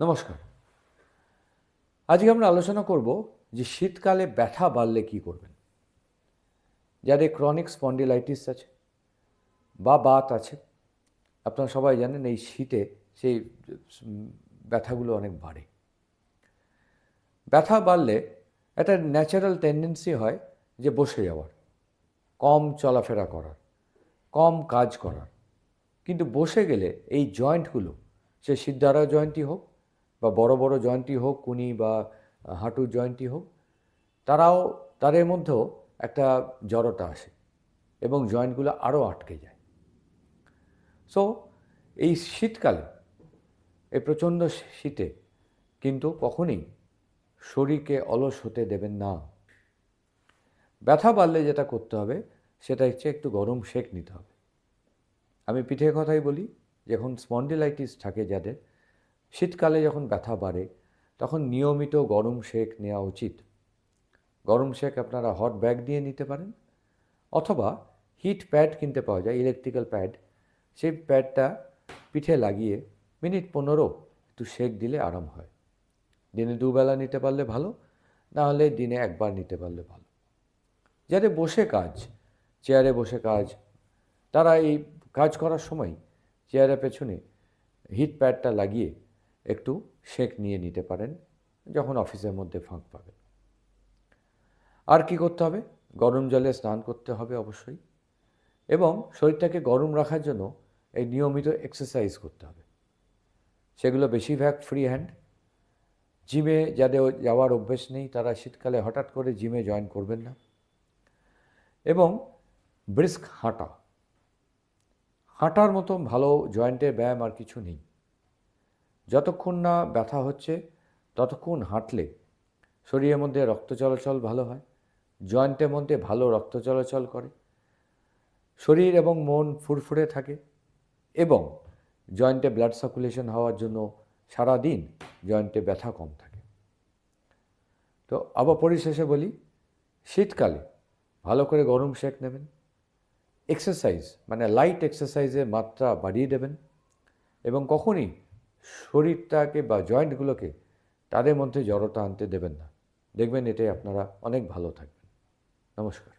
নমস্কার। আজকে আমরা আলোচনা করব যে শীতকালে ব্যথা বাড়লে কি করবেন। যাদের ক্রনিক স্পন্ডিলাইটিস আছে বা বাত আছে, আপনারা সবাই জানেন এই শীতে সেই ব্যথাগুলো অনেক বাড়ে। ব্যথা বাড়লে একটা ন্যাচারাল টেন্ডেন্সি হয় যে বসে যাওয়ার, কম চলাফেরা করার, কম কাজ করার। কিন্তু বসে গেলে এই জয়েন্টগুলো, সে শিরদাঁড়া জয়েন্টই হোক বা বড় বড় জয়েন্টই হোক, কুনি বা হাঁটুর জয়েন্টই হোক, তাদের মধ্যেও একটা জড়তা আসে এবং জয়েন্টগুলো আরও আটকে যায়। সো এই শীতকালে, এই প্রচণ্ড শীতে কিন্তু কখনই শরীরকে অলস হতে দেবেন না। ব্যথা বাড়লে যেটা করতে হবে সেটা হচ্ছে একটু গরম সেঁক নিতে হবে। আমি পিঠের কথাই বলি, যখন স্পন্ডিলাইটিস থাকে যাদের, শীতকালে যখন ব্যথা বাড়ে তখন নিয়মিত গরম সেঁক নেওয়া উচিত। গরম সেঁক আপনারা হট ব্যাগ দিয়ে নিতে পারেন, অথবা হিট প্যাড কিনতে পাওয়া যায়, ইলেকট্রিক্যাল প্যাড। সেই প্যাডটা পিঠে লাগিয়ে মিনিট 15 একটু সেঁক দিলে আরাম হয়। দিনে দুবেলা নিতে পারলে ভালো, না হলে দিনে একবার নিতে পারলে ভালো। যাদের বসে কাজ, চেয়ারে বসে কাজ, তারা এই কাজ করার সময় চেয়ারের পেছনে হিট প্যাডটা লাগিয়ে একটু সেঁক নিয়ে নিতে পারেন যখন অফিসের মধ্যে ফাঁক পাবেন। আর কি করতে হবে? গরম জলে স্নান করতে হবে অবশ্যই, এবং শরীরটাকে গরম রাখার জন্য এই নিয়মিত এক্সারসাইজ করতে হবে। সেগুলো বেশিরভাগ ফ্রি হ্যান্ড। জিমে যাদের যাওয়ার অভ্যেস নেই তারা শীতকালে হঠাৎ করে জিমে জয়েন করবেন না। এবং ব্রিস্ক হাঁটার মতো ভালো জয়েন্টের ব্যায়াম আর কিছু নেই। যতক্ষণ না ব্যথা হচ্ছে ততক্ষণ হাঁটলে শরীরের মধ্যে রক্ত চলাচল ভালো হয়, জয়েন্টের মধ্যে ভালো রক্ত চলাচল করে, শরীর এবং মন ফুরফুরে থাকে, এবং জয়েন্টে ব্লাড সার্কুলেশন হওয়ার জন্য সারাদিন জয়েন্টে ব্যথা কম থাকে। তো আবার পরিশেষে বলি, শীতকালে ভালো করে গরম সেঁক নেবেন, এক্সারসাইজ মানে লাইট এক্সারসাইজের মাত্রা বাড়িয়ে দেবেন, এবং কখনই শরীরটাকে বা জয়েন্টগুলোকে তাদের মধ্যে জড়তা আনতে দেবেন না। দেখবেন এতে আপনারা অনেক ভালো থাকবেন। নমস্কার।